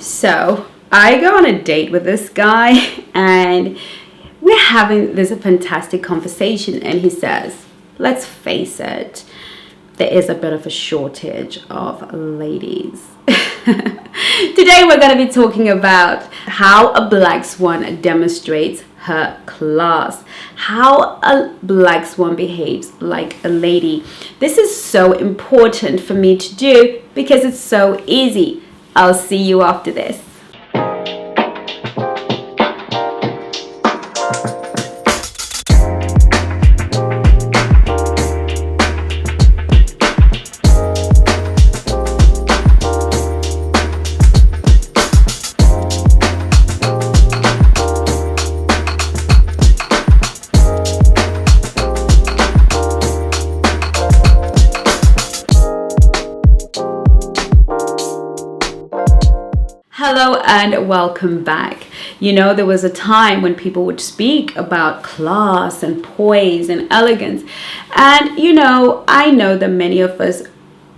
So I go on a date with this guy and we're having this fantastic conversation, and he says, let's face it, there is a bit of a shortage of ladies. Today we're going to be talking about how a black swan demonstrates her class, how a black swan behaves like a lady. This is so important for me to do because it's so easy. I'll see you after this. Hello and welcome back. You know, there was a time when people would speak about class and poise and elegance. And, I know that many of us,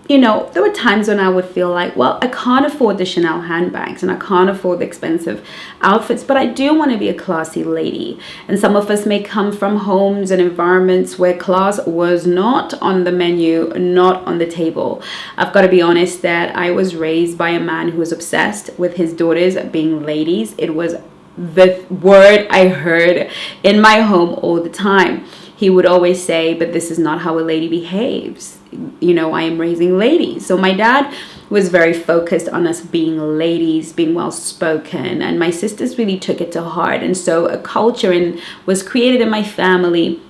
there were times when I would feel like, well, I can't afford the Chanel handbags and I can't afford the expensive outfits, but I do want to be a classy lady. And some of us may come from homes and environments where class was not on the menu, not on the table. I've got to be honest that I was raised by a man who was obsessed with his daughters being ladies. It was the word I heard in my home all the time. He would always say, but this is not how a lady behaves. I am raising ladies. So my dad was very focused on us being ladies, being well spoken, and my sisters really took it to heart. And so a culture was created in my family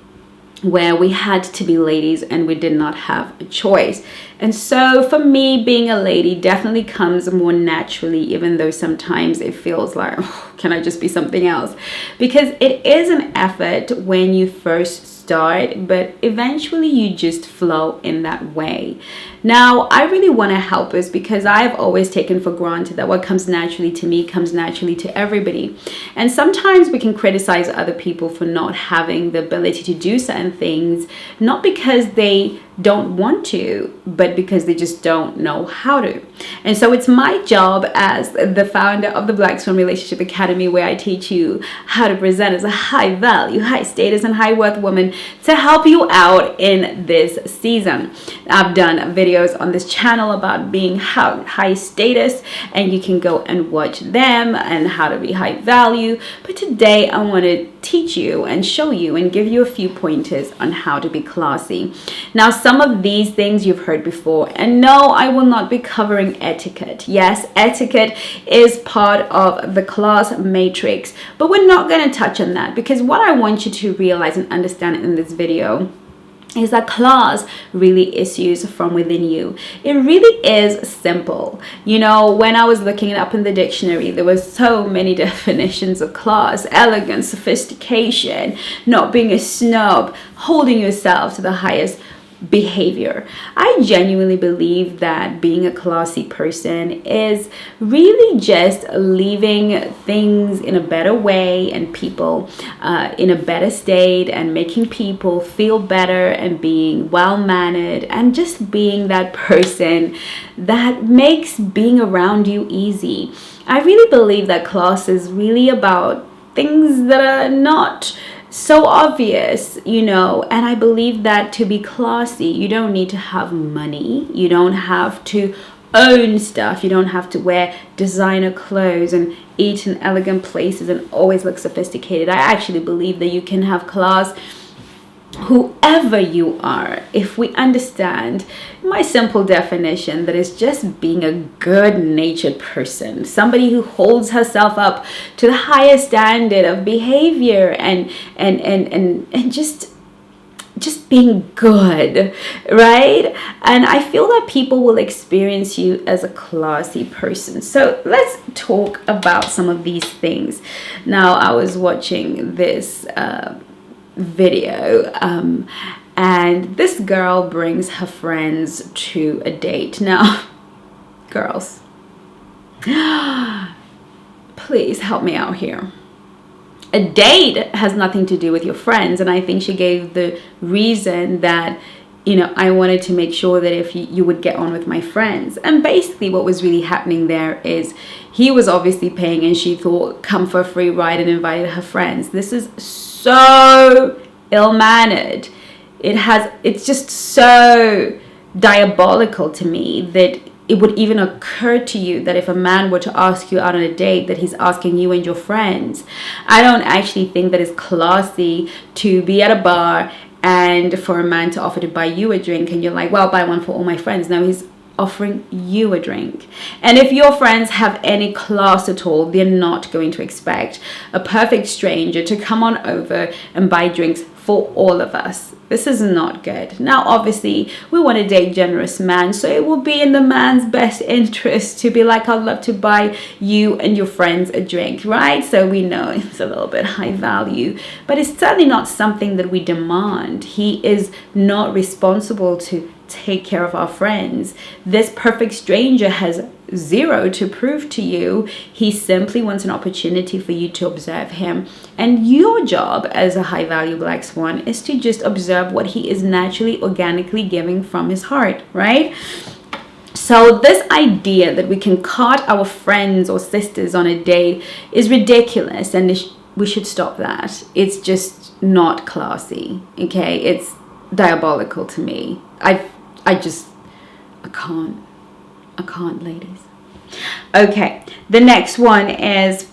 where we had to be ladies and we did not have a choice. And so for me, being a lady definitely comes more naturally, even though sometimes it feels like, oh, can I just be something else? Because it is an effort when you first start, but eventually you just flow in that way. Now, I really want to help us because I've always taken for granted that what comes naturally to me comes naturally to everybody. And sometimes we can criticize other people for not having the ability to do certain things, not because they don't want to, but because they just don't know how to. And so it's my job as the founder of the Black Swan Relationship Academy, where I teach you how to present as a high value, high status, and high worth woman, to help you out in this season. I've done videos on this channel about being high status, and you can go and watch them, and how to be high value. But today I want to teach you and show you and give you a few pointers on how to be classy. Now, some of these things you've heard before, and no, I will not be covering etiquette. Yes, etiquette is part of the class matrix, but we're not going to touch on that, because what I want you to realize and understand in this video is that class really issues from within you. It really is simple. When I was looking it up in the dictionary, there were so many definitions of class: elegance, sophistication, not being a snob, holding yourself to the highest behavior. I genuinely believe that being a classy person is really just leaving things in a better way and people in a better state, and making people feel better, and being well-mannered, and just being that person that makes being around you easy. I really believe that class is really about things that are not so obvious, and I believe that to be classy, you don't need to have money, you don't have to own stuff, you don't have to wear designer clothes and eat in elegant places and always look sophisticated. I actually believe that you can have class whoever you are, if we understand my simple definition, that is just being a good-natured person, somebody who holds herself up to the highest standard of behavior and just being good, right? And I feel that people will experience you as a classy person. So let's talk about some of these things. Now, I was watching this video and this girl brings her friends to a date. Now, girls, please help me out here. A date has nothing to do with your friends, and I think she gave the reason that I wanted to make sure that if you would get on with my friends. And basically what was really happening there is he was obviously paying, and she thought, come for a free ride, and invited her friends. This is so ill-mannered. It's just so diabolical to me that it would even occur to you that if a man were to ask you out on a date, that he's asking you and your friends. I don't actually think that it's classy to be at a bar and for a man to offer to buy you a drink, and you're like, well, buy one for all my friends. No, he's offering you a drink. And if your friends have any class at all, they're not going to expect a perfect stranger to come on over and buy drinks for all of us. This is not good. Now, obviously, we want to date generous man, so it will be in the man's best interest to be like, I'd love to buy you and your friends a drink, right? So we know it's a little bit high value, but it's certainly not something that we demand. He is not responsible to take care of our friends. This perfect stranger has zero to prove to you. He simply wants an opportunity for you to observe him. And your job as a high value black swan is to just observe what he is naturally, organically giving from his heart, right? So this idea that we can cart our friends or sisters on a date is ridiculous, and we should stop that. It's just not classy, okay? It's diabolical to me. I can't, ladies. Okay, the next one is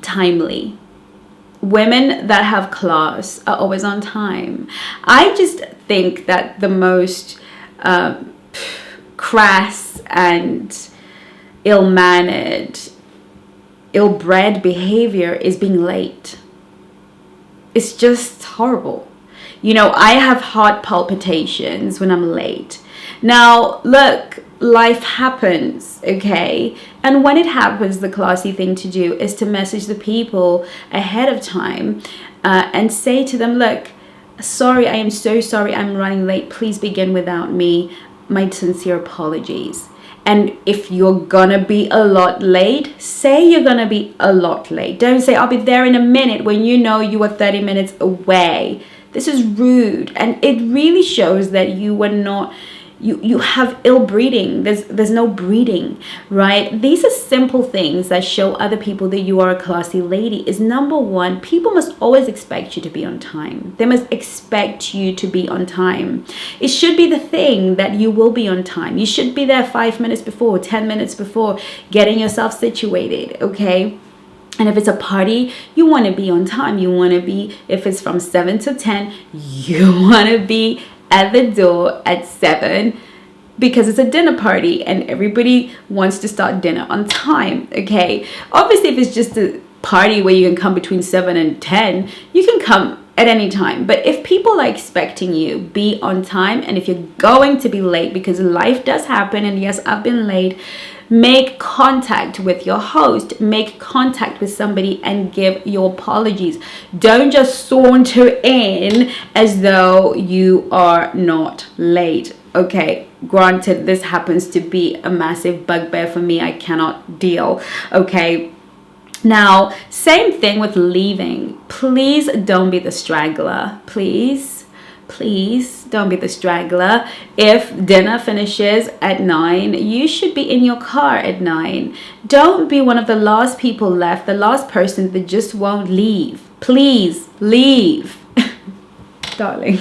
timely. Women that have class are always on time. I just think that the most crass and ill-mannered, ill-bred behavior is being late. It's just horrible. I have heart palpitations when I'm late. Now, look, life happens, okay? And when it happens, the classy thing to do is to message the people ahead of time and say to them, look, sorry, I am so sorry, I'm running late. Please begin without me. My sincere apologies. And if you're gonna be a lot late, say you're gonna be a lot late. Don't say, I'll be there in a minute, when you know you are 30 minutes away. This is rude, and it really shows that you are not, you have ill breeding. There's no breeding, right? These are simple things that show other people that you are a classy lady. Is number one, people must always expect you to be on time. They must expect you to be on time. It should be the thing that you will be on time. You should be there 5 minutes before, 10 minutes before, getting yourself situated, okay? And if it's a party, you want to be on time. You want to be, if it's from 7 to 10, you want to be at the door at 7, because it's a dinner party and everybody wants to start dinner on time, okay? Obviously, if it's just a party where you can come between 7 and 10, you can come at any time. But if people are expecting you, be on time. And if you're going to be late, because life does happen, and yes, I've been late, make contact with your host, make contact with somebody and give your apologies. Don't just saunter in as though you are not late. Okay, granted, this happens to be a massive bugbear for me. I cannot deal, okay? Now, same thing with leaving. Please don't be the straggler. Please don't be the straggler. If dinner finishes at 9, you should be in your car at 9. Don't be one of the last people left, the last person that just won't leave. Please leave. Darling.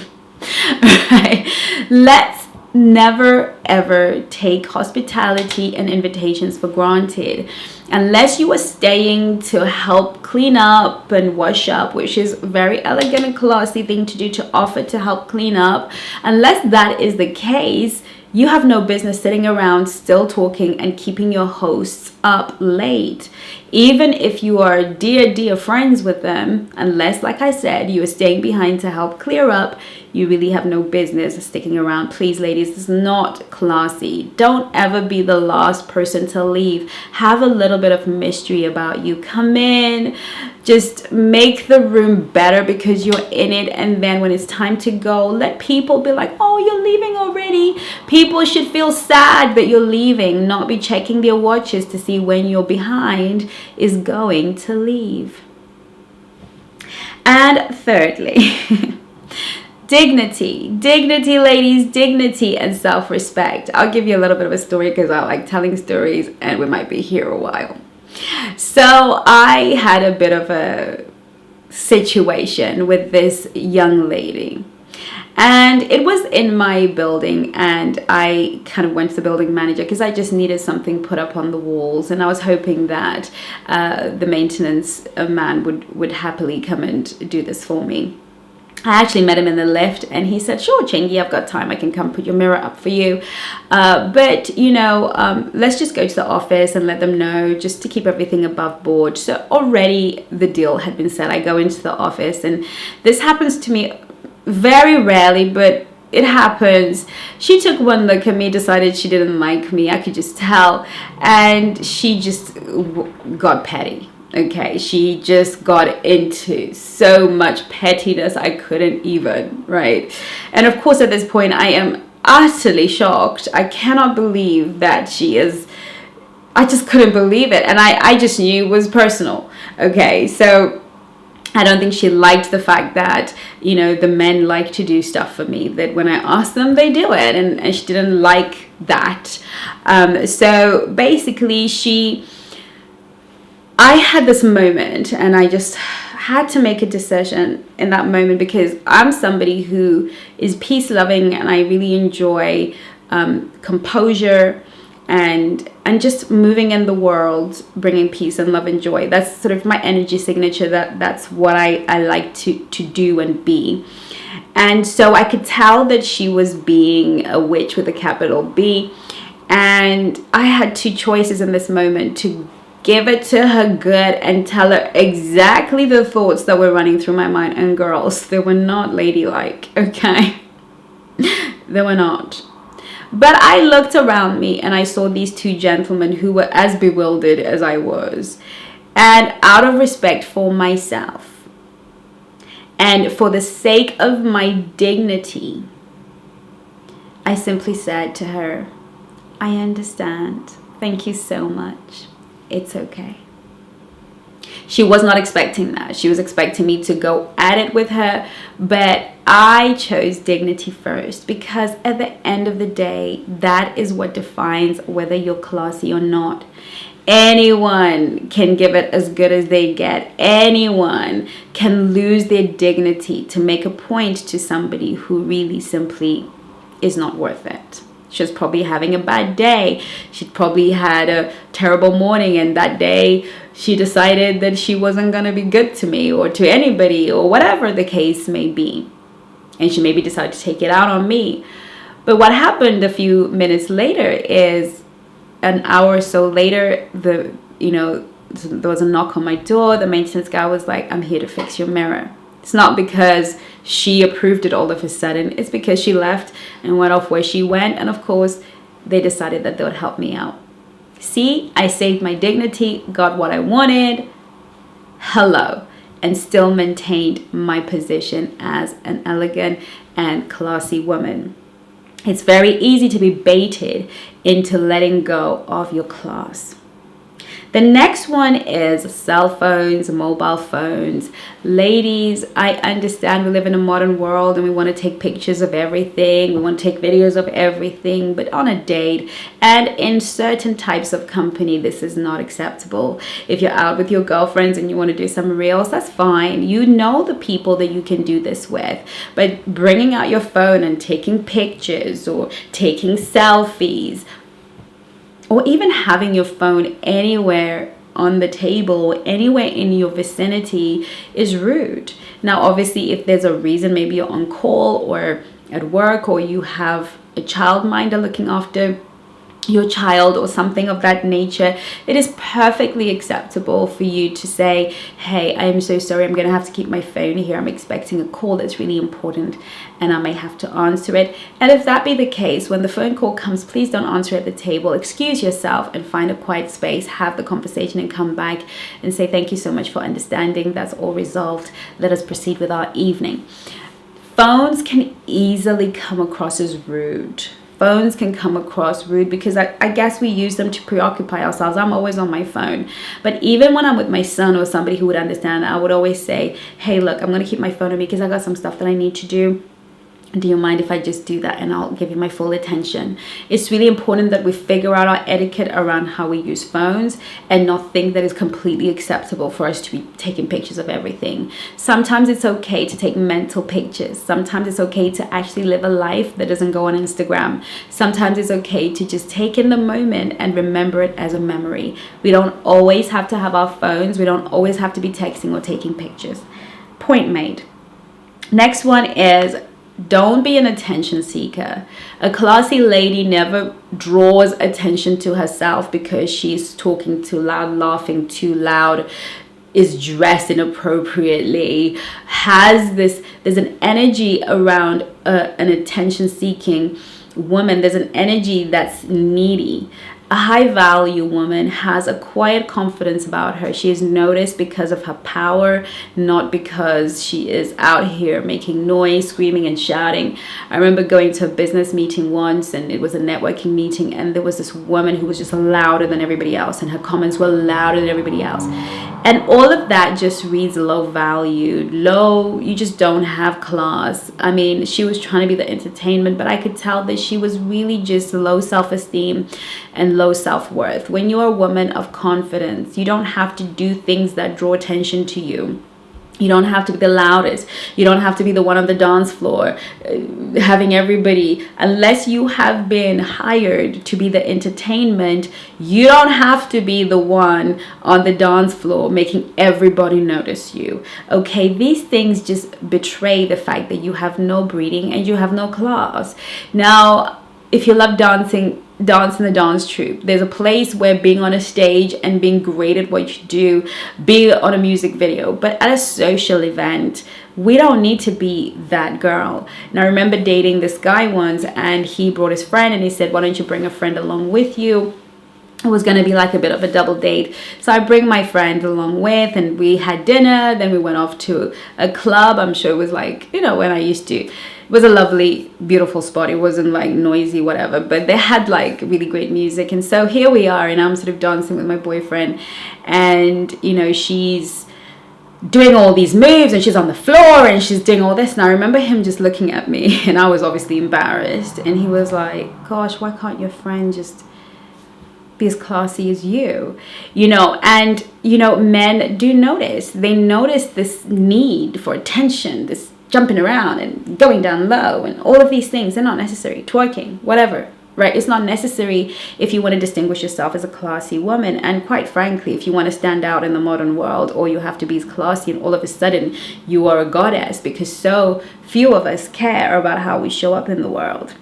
Right. Let's never ever take hospitality and invitations for granted. Unless you are staying to help clean up and wash up, which is a very elegant and classy thing to do, to offer to help clean up. Unless that is the case, you have no business sitting around still talking and keeping your hosts up late. Even if you are dear friends with them, unless, like I said, you are staying behind to help clear up, you really have no business sticking around. Please, ladies, it's not classy. Don't ever be the last person to leave. Have a little bit of mystery about you. Come in, just make the room better because you're in it, and then when it's time to go, let people be like, oh, you're leaving already. People should feel sad that you're leaving, not be checking their watches to see when you're behind is going to leave. And thirdly, Dignity, ladies, dignity and self-respect. I'll give you a little bit of a story because I like telling stories and we might be here a while. So I had a bit of a situation with this young lady. And it was in my building, and I kind of went to the building manager because I just needed something put up on the walls, and I was hoping that the maintenance man would happily come and do this for me. I actually met him in the lift, and he said, sure, Chengi, I've got time. I can come put your mirror up for you. But, let's just go to the office and let them know just to keep everything above board. So already the deal had been set. I go into the office, and this happens to me very rarely, but it happens. She took one look at me, decided she didn't like me. I could just tell. And she just got petty. Okay, she just got into so much pettiness I couldn't even, right? And of course, at this point, I am utterly shocked. I cannot believe that she is. I just couldn't believe it. And I just knew it was personal. Okay, so I don't think she liked the fact that, the men like to do stuff for me, that when I ask them, they do it. And she didn't like that. So basically, I had this moment, and I just had to make a decision in that moment because I'm somebody who is peace loving, and I really enjoy composure and just moving in the world, bringing peace and love and joy. That's sort of my energy signature. That's what I like to do and be. And so I could tell that she was being a witch with a capital B. And I had two choices in this moment: to give it to her good and tell her exactly the thoughts that were running through my mind. And girls, they were not ladylike, okay? They were not. But I looked around me and I saw these two gentlemen who were as bewildered as I was. And out of respect for myself and for the sake of my dignity, I simply said to her, I understand. Thank you so much. It's okay. She was not expecting that. She was expecting me to go at it with her, but I chose dignity first because at the end of the day, that is what defines whether you're classy or not. Anyone can give it as good as they get. Anyone can lose their dignity to make a point to somebody who really simply is not worth it. She was probably having a bad day. She'd probably had a terrible morning, and that day she decided that she wasn't going to be good to me or to anybody or whatever the case may be. And she maybe decided to take it out on me. But what happened a few minutes later is, an hour or so later, there was a knock on my door. The maintenance guy was like, I'm here to fix your mirror. It's not because she approved it all of a sudden. It's because she left and went off where she went. And of course, they decided that they would help me out. See, I saved my dignity, got what I wanted. Hello. And still maintained my position as an elegant and classy woman. It's very easy to be baited into letting go of your class. The next one is cell phones, mobile phones. Ladies, I understand we live in a modern world and we want to take pictures of everything. We want to take videos of everything, but on a date and in certain types of company, this is not acceptable. If you're out with your girlfriends and you want to do some reels, that's fine. You know the people that you can do this with, but bringing out your phone and taking pictures or taking selfies, or even having your phone anywhere on the table, anywhere in your vicinity, is rude. Now, obviously, if there's a reason, maybe you're on call or at work, or you have a childminder looking after your child or something of that nature, it is perfectly acceptable for you to say, hey, I'm so sorry, I'm going to have to keep my phone here. I'm expecting a call that's really important and I may have to answer it. And if that be the case, when the phone call comes, please don't answer at the table. Excuse yourself and find a quiet space, have the conversation and come back and say, thank you so much for understanding. That's all resolved. Let us proceed with our evening. Phones can easily come across as rude. Phones can come across rude because I guess we use them to preoccupy ourselves. I'm always on my phone. But even when I'm with my son or somebody who would understand, I would always say, hey, look, I'm going to keep my phone on me because I got some stuff that I need to do. Do you mind if I just do that and I'll give you my full attention? It's really important that we figure out our etiquette around how we use phones and not think that it's completely acceptable for us to be taking pictures of everything. Sometimes it's okay to take mental pictures. Sometimes it's okay to actually live a life that doesn't go on Instagram. Sometimes it's okay to just take in the moment and remember it as a memory. We don't always have to have our phones. We don't always have to be texting or taking pictures. Point made. Next one is, don't be an attention seeker. A classy lady never draws attention to herself because she's talking too loud, laughing too loud, is dressed inappropriately, there's an energy around an attention seeking woman. There's an energy that's needy. A high value woman has a quiet confidence about her. She is noticed because of her power, not because she is out here making noise, screaming and shouting. I remember going to a business meeting once, and it was a networking meeting, and there was this woman who was just louder than everybody else, and her comments were louder than everybody else. And all of that just reads low valued, you just don't have class. I mean, she was trying to be the entertainment, but I could tell that she was really just low self-esteem and low self-worth. When you're a woman of confidence, you don't have to do things that draw attention to you. You don't have to be the loudest. You don't have to be the one on the dance floor, having everybody. Unless you have been hired to be the entertainment, you don't have to be the one on the dance floor making everybody notice you. Okay, these things just betray the fact that you have no breeding and you have no class. Now, if you love dancing, dance in the dance troupe. There's a place where being on a stage and being great at what you do, be on a music video. But at a social event, we don't need to be that girl. And I remember dating this guy once, and he brought his friend, and he said, why don't you bring a friend along with you? It was going to be like a bit of a double date. So I bring my friend along with, and we had dinner. Then we went off to a club. I'm sure it was like, when I used to. It was a lovely, beautiful spot. It wasn't like noisy, whatever, but they had like really great music. And so here we are, and I'm sort of dancing with my boyfriend, and she's doing all these moves, and she's on the floor, and she's doing all this. And I remember him just looking at me, and I was obviously embarrassed. And he was like, gosh, why can't your friend just be as classy as you? And men do notice. They notice this need for attention, this jumping around and going down low, and all of these things. They're not necessary. Twerking, whatever, right? It's not necessary if you want to distinguish yourself as a classy woman. And quite frankly, if you want to stand out in the modern world, all you have to be is classy, and all of a sudden you are a goddess, because so few of us care about how we show up in the world.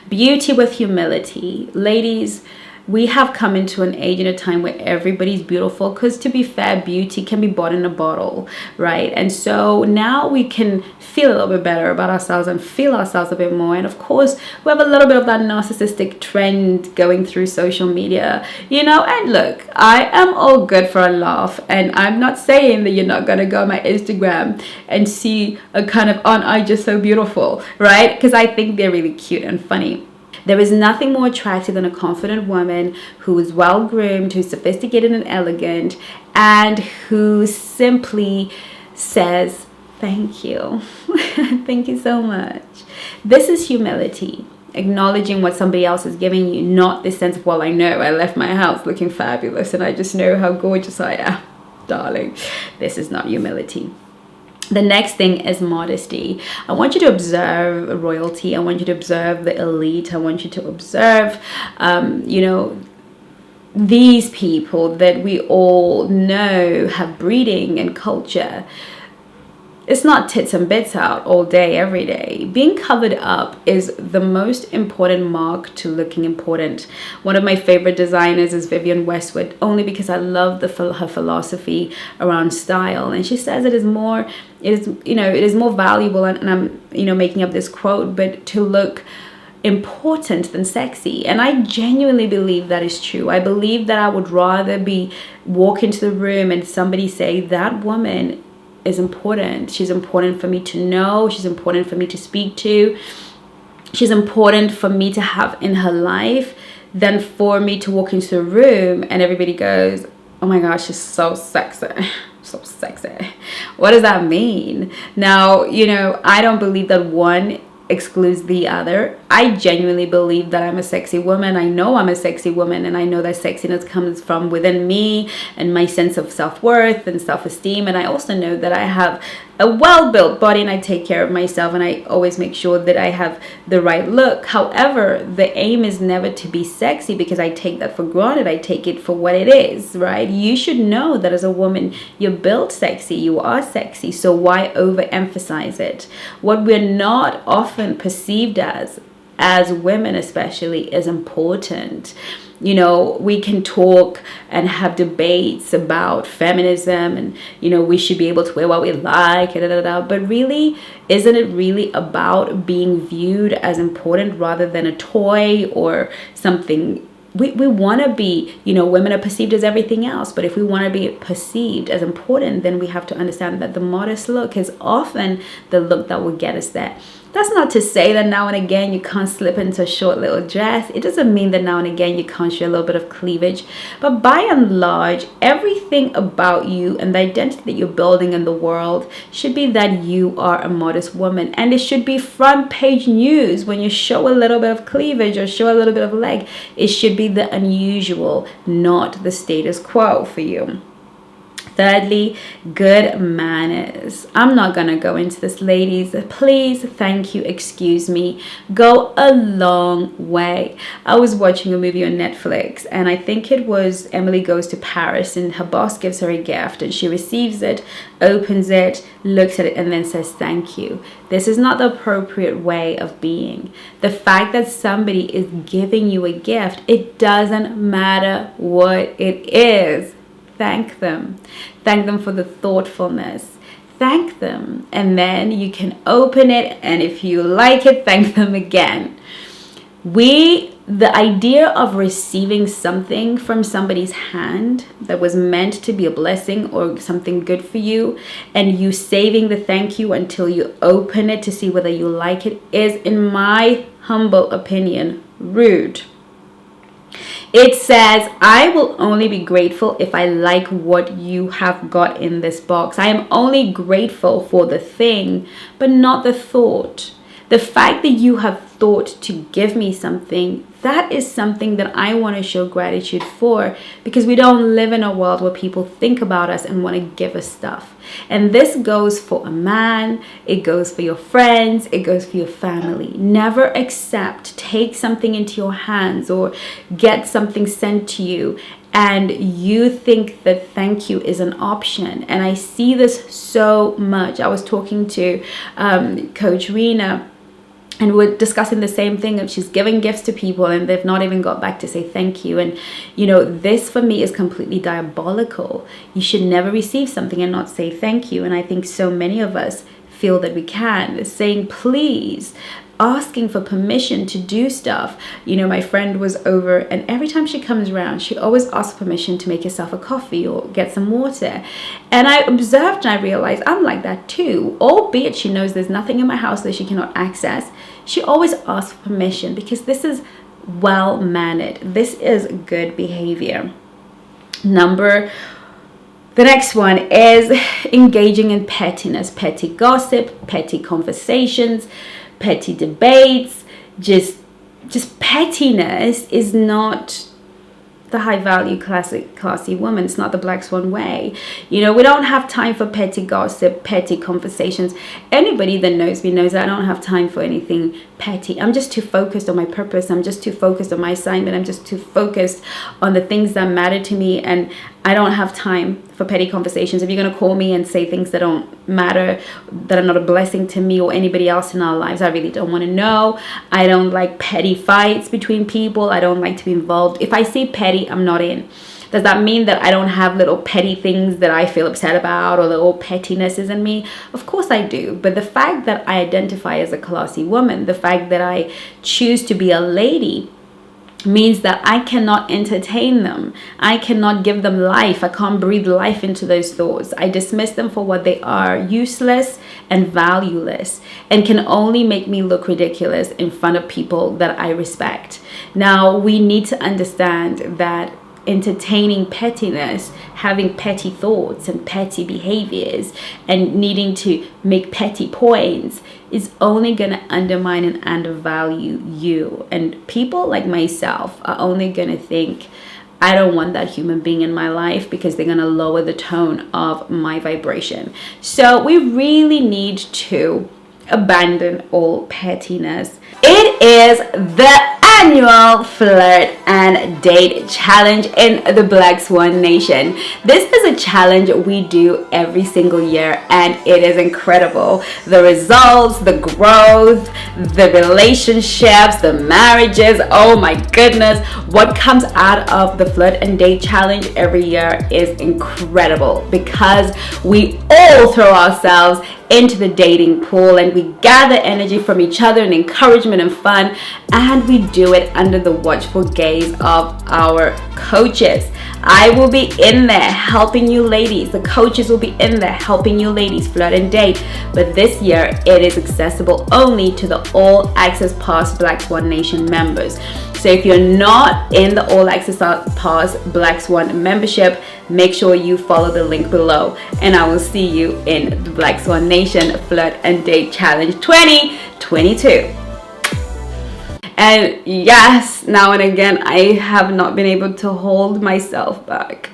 Beauty with humility. Ladies, we have come into an age and a time where everybody's beautiful, because to be fair, beauty can be bought in a bottle, right? And so now we can feel a little bit better about ourselves and feel ourselves a bit more. And of course, we have a little bit of that narcissistic trend going through social media, and look, I am all good for a laugh, and I'm not saying that you're not going to go on my Instagram and see a kind of, aren't I just so beautiful, right? Because I think they're really cute and funny. There is nothing more attractive than a confident woman who is well groomed, who's sophisticated and elegant, and who simply says, thank you. Thank you so much. This is humility. Acknowledging what somebody else is giving you, not this sense of, well, I know I left my house looking fabulous and I just know how gorgeous I am. Darling, this is not humility. The next thing is modesty. I want you to observe royalty. I want you to observe the elite. I want you to observe, these people that we all know have breeding and culture. It's not tits and bits out all day, every day. Being covered up is the most important mark to looking important. One of my favorite designers is Vivienne Westwood, only because I love her philosophy around style. And she says it is more valuable, and I'm, making up this quote, but to look important than sexy. And I genuinely believe that is true. I believe that I would rather walk into the room and somebody say, that woman is important. She's important for me to know. She's important for me to speak to. She's important for me to have in her life, than for me to walk into the room and everybody goes, oh my gosh, she's so sexy. So sexy. What does that mean? Now, I don't believe that one excludes the other. I genuinely believe that I'm a sexy woman. I know I'm a sexy woman, and I know that sexiness comes from within me and my sense of self-worth and self-esteem. And I also know that I have a well-built body and I take care of myself, and I always make sure that I have the right look. However, the aim is never to be sexy, because I take that for granted. I take it for what it is, right? You should know that as a woman, you're built sexy, you are sexy. So why overemphasize it? What we're not often perceived as women especially, is important. We can talk and have debates about feminism, and we should be able to wear what we like, but really, isn't it really about being viewed as important rather than a toy or something? We want to be, women are perceived as everything else, but if we want to be perceived as important, then we have to understand that the modest look is often the look that will get us there. That's not to say that now and again you can't slip into a short little dress. It doesn't mean that now and again you can't show a little bit of cleavage. But by and large, everything about you and the identity that you're building in the world should be that you are a modest woman. And it should be front page news when you show a little bit of cleavage or show a little bit of leg. It should be the unusual, not the status quo for you. Thirdly, good manners. I'm not going to go into this, ladies. Please, thank you, excuse me. Go a long way. I was watching a movie on Netflix, and I think it was Emily Goes to Paris, and her boss gives her a gift, and she receives it, opens it, looks at it, and then says thank you. This is not the appropriate way of being. The fact that somebody is giving you a gift, it doesn't matter what it is. Thank them. Thank them for the thoughtfulness. Thank them. And then you can open it, and if you like it, thank them again. The idea of receiving something from somebody's hand that was meant to be a blessing or something good for you, and you saving the thank you until you open it to see whether you like it, is, in my humble opinion, rude. It says, I will only be grateful if I like what you have got in this box. I am only grateful for the thing, but not the thought. The fact that you have thought to give me something, that is something that I want to show gratitude for, because we don't live in a world where people think about us and want to give us stuff. And this goes for a man, it goes for your friends, it goes for your family. Never take something into your hands or get something sent to you and you think that thank you is an option. And I see this so much. I was talking to Coach Rena, and we're discussing the same thing, and she's giving gifts to people and they've not even got back to say thank you. And this for me is completely diabolical. You should never receive something and not say thank you. And I think so many of us feel that we can. Saying please, asking for permission to do stuff. My friend was over, and every time she comes around, she always asks permission to make herself a coffee or get some water. And I observed and I realized I'm like that too. Albeit she knows there's nothing in my house that she cannot access, she always asks for permission, because this is well mannered. This is good behavior. The next one is engaging in pettiness, petty gossip, petty conversations, petty debates. Just pettiness is not the high value classy woman. It's not the Black Swan way. We don't have time for petty gossip, petty conversations. Anybody that knows me knows that I don't have time for anything petty. I'm just too focused on my purpose. I'm just too focused on my assignment. I'm just too focused on the things that matter to me, and I don't have time for petty conversations. If you're going to call me and say things that don't matter, that are not a blessing to me or anybody else in our lives, I really don't want to know. I don't like petty fights between people. I don't like to be involved. If I see petty, I'm not in. Does that mean that I don't have little petty things that I feel upset about or little pettinesses in me? Of course I do. But the fact that I identify as a classy woman, the fact that I choose to be a lady, means that I cannot entertain them. I cannot give them life. I can't breathe life into those thoughts. I dismiss them for what they are, useless and valueless, and can only make me look ridiculous in front of people that I respect. Now, we need to understand that entertaining pettiness, having petty thoughts and petty behaviors, and needing to make petty points is only going to undermine and undervalue you. And people like myself are only going to think, I don't want that human being in my life, because they're going to lower the tone of my vibration. So we really need to abandon all pettiness. It is the annual flirt and date challenge in the Black Swan Nation. This is a challenge we do every single year, and it is incredible. The results, the growth, the relationships, the marriages, oh my goodness, what comes out of the flirt and date challenge every year is incredible, because we all throw ourselves into the dating pool and we gather energy from each other and encouragement and fun, and we do it under the watchful gaze of our coaches. I will be in there helping you ladies. The coaches will be in there helping you ladies flirt and date. But this year it is accessible only to the All Access Pass Black Swan Nation members. So if you're not in the All Access Pass Black Swan membership, make sure you follow the link below, and I will see you in the Black Swan Nation Flirt and Date Challenge 2022. And yes, now and again, I have not been able to hold myself back.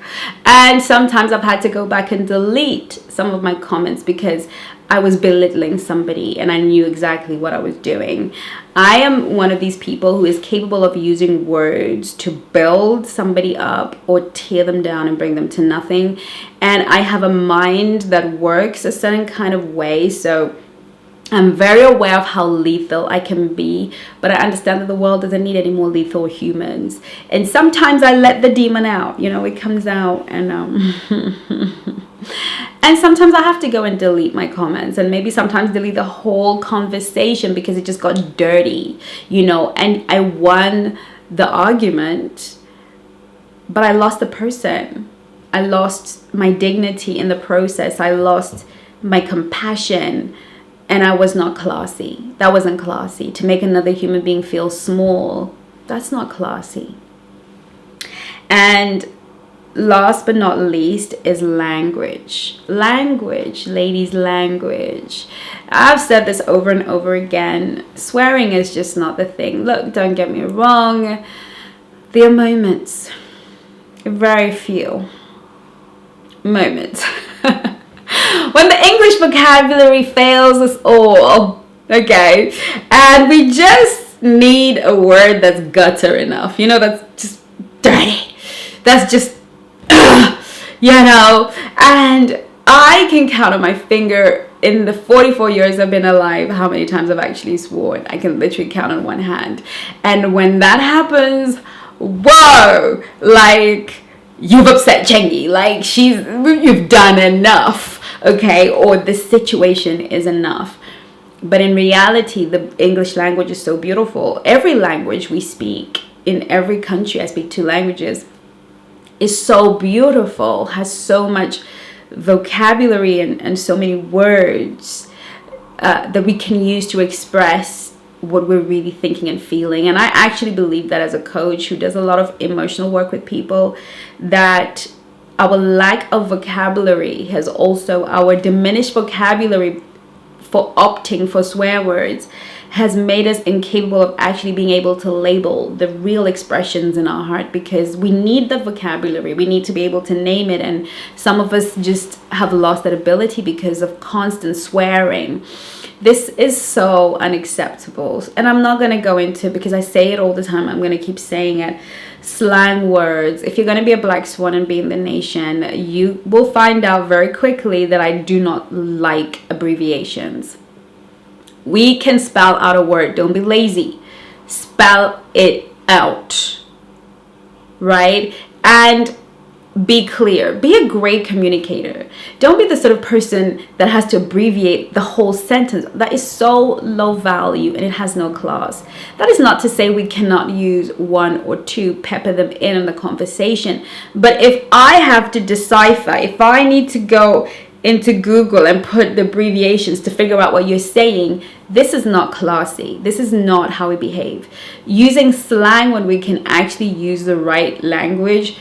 And sometimes I've had to go back and delete some of my comments because I was belittling somebody and I knew exactly what I was doing. I am one of these people who is capable of using words to build somebody up or tear them down and bring them to nothing. And I have a mind that works a certain kind of way. So I'm very aware of how lethal I can be, but I understand that the world doesn't need any more lethal humans. And sometimes I let the demon out, it comes out, and and sometimes I have to go and delete my comments, and maybe sometimes delete the whole conversation because it just got dirty, and I won the argument, but I lost the person. I lost my dignity in the process. I lost my compassion. And I was not classy. That wasn't classy. To make another human being feel small, that's not classy. And last but not least is language. Language, ladies, language. I've said this over and over again. Swearing is just not the thing. Look, don't get me wrong. There are moments, very few moments, when the English vocabulary fails us all, okay? And we just need a word that's gutter enough, that's just dirty. That's just, and I can count on my finger in the 44 years I've been alive how many times I've actually sworn. I can literally count on one hand. And when that happens, whoa, like, you've upset Chengi, like you've done enough. Okay, or the situation is enough. But in reality, the English language is so beautiful. Every language we speak in every country, I speak 2 languages, is so beautiful, has so much vocabulary and so many words that we can use to express what we're really thinking and feeling. And I actually believe that as a coach who does a lot of emotional work with people, that our lack of vocabulary has also, our diminished vocabulary for opting for swear words has made us incapable of actually being able to label the real expressions in our heart, because we need the vocabulary. We need to be able to name it. And some of us just have lost that ability because of constant swearing. This is so unacceptable. And I'm not going to go into, because I say it all the time, I'm going to keep saying it, slang words. If you're going to be a Black Swan and be in the nation, you will find out very quickly that I do not like abbreviations. We can spell out a word. Don't be lazy. Spell it out. Right? And be clear. Be a great communicator. Don't be the sort of person that has to abbreviate the whole sentence. That is so low value and it has no class. That is not to say we cannot use 1 or 2, pepper them in the conversation. But if I have to decipher, if I need to go into Google and put the abbreviations to figure out what you're saying, this is not classy. This is not how we behave. Using slang when we can actually use the right language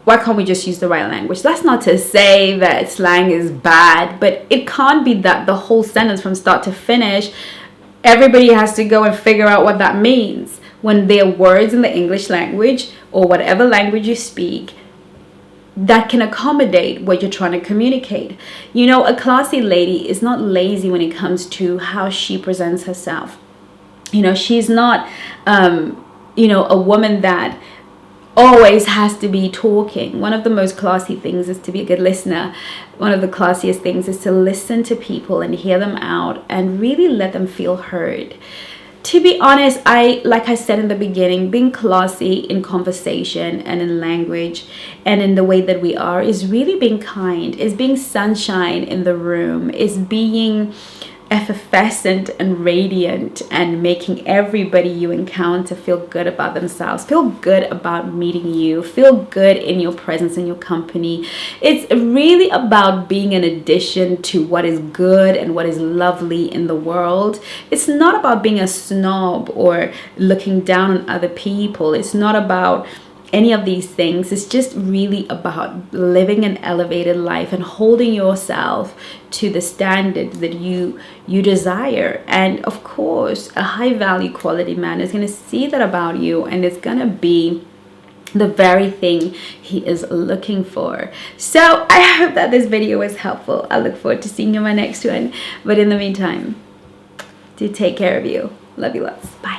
why can't we just use the right language? That's not to say that slang is bad, but it can't be that the whole sentence from start to finish, everybody has to go and figure out what that means. When there are words in the English language or whatever language you speak that can accommodate what you're trying to communicate. You know, a classy lady is not lazy when it comes to how she presents herself. You know, she's not, a woman that always has to be talking. One of the most classy things is to be a good listener. One of the classiest things is to listen to people and hear them out and really let them feel heard. To be honest, like I said in the beginning, being classy in conversation and in language and in the way that we are is really being kind, is being sunshine in the room, is being effervescent and radiant and making everybody you encounter feel good about themselves, feel good about meeting you, feel good in your presence, in your company. It's really about being an addition to what is good and what is lovely in the world. It's not about being a snob or looking down on other people. It's not about any of these things. It's just really about living an elevated life and holding yourself to the standard that you desire. And of course, a high value quality man is going to see that about you, and it's going to be the very thing he is looking for. So I hope that this video was helpful. I look forward to seeing you in my next one. But in the meantime, do take care of you. Love you lots. Bye.